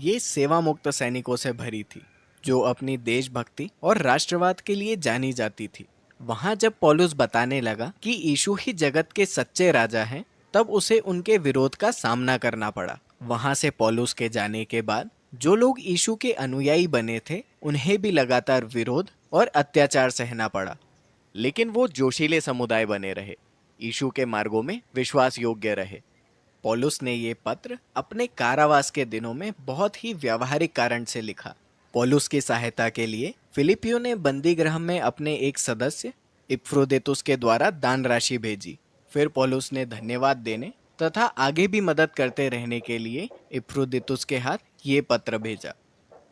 ये सेवा मुक्त सैनिकों से भरी थी, जो अपनी देशभक्ति और राष्ट्रवाद के लिए जानी जाती थी। वहां जब पौलुस बताने लगा कि यीशु ही जगत के सच्चे राजा हैं, तब उसे उनके विरोध का सामना करना पड़ा। वहां से पौलुस के जाने के बाद जो लोग यीशु के अनुयायी बने थे, उन्हें भी लगातार विरोध और अत्याचार सहना पड़ा। लेकिन वो जोशीले समुदाय बने रहे, यीशु के मार्गों में विश्वास योग्य रहे। पौलुस ने ये पत्र अपने कारावास के दिनों में बहुत ही व्यावहारिक कारण से लिखा। पौलुस की सहायता के लिए फिलिपियो ने बंदी गृह में अपने एक सदस्य इपफ्रोदितुस के द्वारा दान राशि भेजी। फिर पौलुस ने धन्यवाद देने तथा आगे भी मदद करते रहने के लिए इपफ्रोदितुस के हाथ ये पत्र भेजा।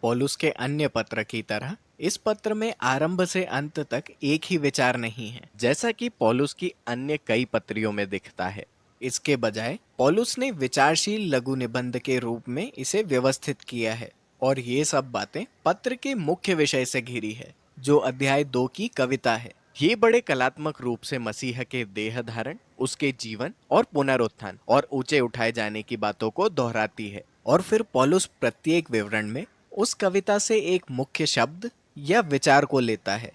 पौलुस के अन्य पत्र की तरह इस पत्र में आरंभ से अंत तक एक ही विचार नहीं है, जैसा कि पौलुस की अन्य कई पत्रियों में दिखता है। इसके बजाय पौलुस ने विचारशील लघु निबंध के रूप में इसे व्यवस्थित किया है, और ये सब बातें पत्र के मुख्य विषय से घिरी है, जो अध्याय 2 की कविता है। ये बड़े कलात्मक रूप से मसीह के देह धारण, उसके जीवन और पुनरुत्थान और ऊंचे उठाए जाने की बातों को दोहराती है। और फिर पौलुस प्रत्येक विवरण में उस कविता से एक मुख्य शब्द या विचार को लेता है,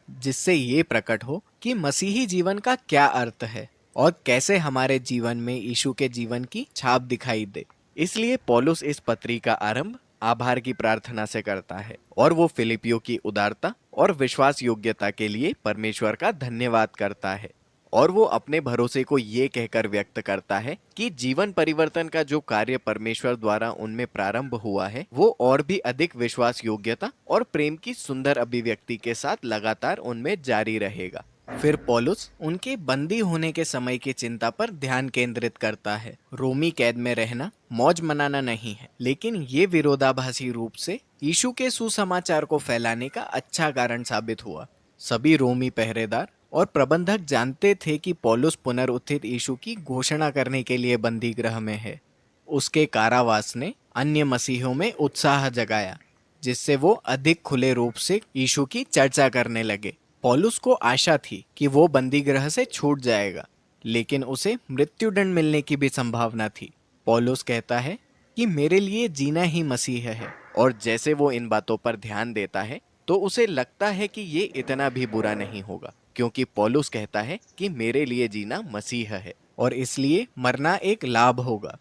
जिससे ये प्रकट हो कि मसीही जीवन का क्या अर्थ है और कैसे हमारे जीवन में यीशु के जीवन की छाप दिखाई दे। इसलिए पौलुस इस पत्री का आरंभ आभार की प्रार्थना से करता है, और वो फिलिपियो की उदारता और विश्वास योग्यता के लिए परमेश्वर का धन्यवाद करता है। और वो अपने भरोसे को ये कहकर व्यक्त करता है कि जीवन परिवर्तन का जो कार्य परमेश्वर द्वारा उनमें प्रारंभ हुआ है, वो और भी अधिक विश्वास योग्यता और प्रेम की सुंदर अभिव्यक्ति के साथ लगातार उनमें जारी रहेगा। फिर पौलुस उनके बंदी होने के समय की चिंता पर ध्यान केंद्रित करता है। रोमी कैद में रहना मौज मनाना नहीं है, लेकिन ये विरोधाभासी रूप से यीशु के सुसमाचार को फैलाने का अच्छा कारण साबित हुआ। सभी रोमी पहरेदार और प्रबंधक जानते थे कि पौलुस पुनरुत्थित यीशु की घोषणा करने के लिए बंदी गृह में है। उसके कारावास ने अन्य मसीहों में उत्साह जगाया, जिससे वो अधिक खुले रूप से यीशु की चर्चा करने लगे। पौलुस को आशा थी कि वो बंदी गृह से छूट जाएगा, लेकिन उसे मृत्युदंड मिलने की भी संभावना थी। पौलुस कहता है कि मेरे लिए जीना ही मसीह है, और जैसे वो इन बातों पर ध्यान देता है तो उसे लगता है कि ये इतना भी बुरा नहीं होगा, क्योंकि पौलुस कहता है कि मेरे लिए जीना मसीह है और इसलिए मरना एक लाभ होगा।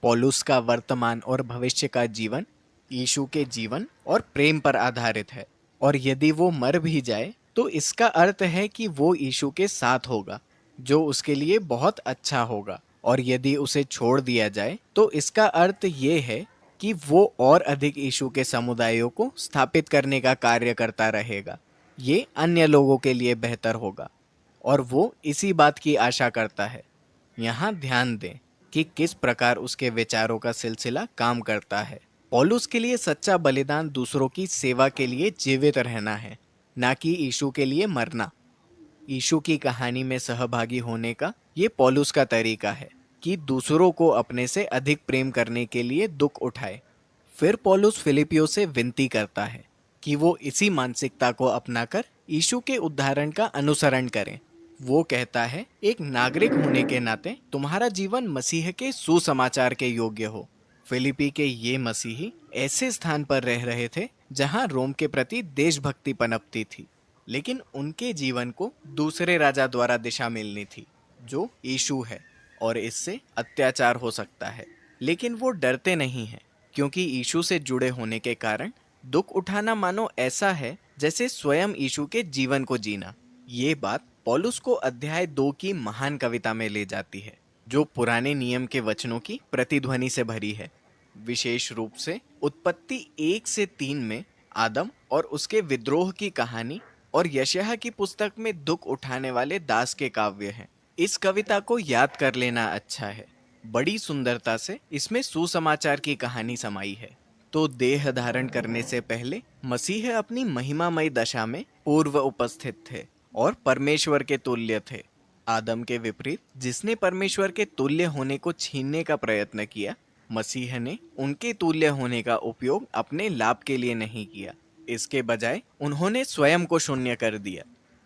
पौलुस का वर्तमान और भविष्य का जीवन यीशु के जीवन और प्रेम पर आधारित है, और यदि वो मर भी जाए तो इसका अर्थ है कि वो यीशु के साथ होगा, जो उसके लिए बहुत अच्छा होगा। और यदि उसे छोड़ दिया जाए तो इसका अर्थ ये है कि वो और अधिक यीशु के समुदायों को स्थापित करने का कार्य करता रहेगा। ये अन्य लोगों के लिए बेहतर होगा, और वो इसी बात की आशा करता है। यहाँ ध्यान दें कि किस प्रकार उसके विचारों का सिलसिला काम करता है। पौलुस के लिए सच्चा बलिदान दूसरों की सेवा के लिए जीवित रहना है, ना कि यीशु के लिए मरना। यीशु की कहानी में सहभागी होने का ये पौलुस का तरीका है कि दूसरों को अपने से अधिक प्रेम करने के लिए दुख उठाए। फिर पौलुस फिलिपियो से विनती करता है कि वो इसी मानसिकता को अपनाकर यीशु के उदाहरण का अनुसरण करें। वो कहता है, एक नागरिक होने के नाते तुम्हारा जीवन मसीह के सुसमाचार के योग्य हो। फिलिपी के ये मसीही ऐसे स्थान पर रह रहे थे जहां रोम के प्रति देशभक्ति पनपती थी, लेकिन उनके जीवन को दूसरे राजा द्वारा दिशा मिलनी थी, जो यीशु है, और इससे अत्याचार हो सकता है। लेकिन वो डरते नहीं हैं, क्योंकि यीशु से जुड़े होने के कारण दुख उठाना मानो ऐसा है जैसे स्वयं यीशु के जीवन को जीना। ये बात पौलुस को अध्याय 2 की महान कविता में ले जाती है, जो पुराने नियम के वचनों की प्रतिध्वनि से भरी है। विशेष रूप से उत्पत्ति 1 से 3 में आदम और उसके विद्रोह की कहानी और यशायाह की पुस्तक में दुख उठाने वाले दास के काव्य हैं। इस कविता को याद कर लेना अच्छा है। बड़ी सुंदरता से इसमें सुसमाचार की कहानी समाई है। तो देह धारण करने से पहले मसीह अपनी महिमामय दशा में पूर्व उपस्थित थे और परमेश्वर के तुल्य थे। आदम के विपरीत, जिसने परमेश्वर के तुल्य होने को छीनने का प्रयत्न किया, मसीह ने उनके तुल्य होने का उपयोग अपने लाभ के लिए नहीं किया। इसके बजाय उन्होंने स्वयं को शून्य कर दिया।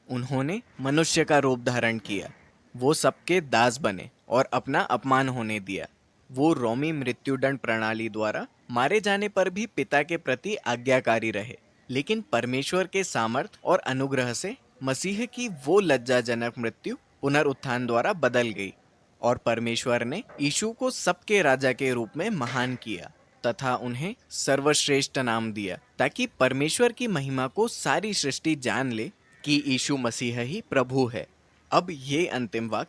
उन्होंने मनुष्य का रूप धारण किया। वो सबके दास बने और अपना अपमान होने दिया। वो रोमी मृत्युदंड प्रणाली द्वारा मारे जाने पर भी पिता के प्रति आज्ञाकारी रहे, लेकिन परमेश्वर के सामर्थ और अनुग्रह से मसीह की वो लज्जाजनक मृत्यु पुनरुत्थान द्वारा बदल गई और परमेश्वर ने यीशु को सबके राजा के रूप में महान किया तथा उन्हें सर्वश्रेष्ठ नाम दिया, ताकि परमेश्वर की महिमा को सारी सृष्टि जान ले कि यीशु मसीह ही प्रभु है। अब ये अंतिम वाक्य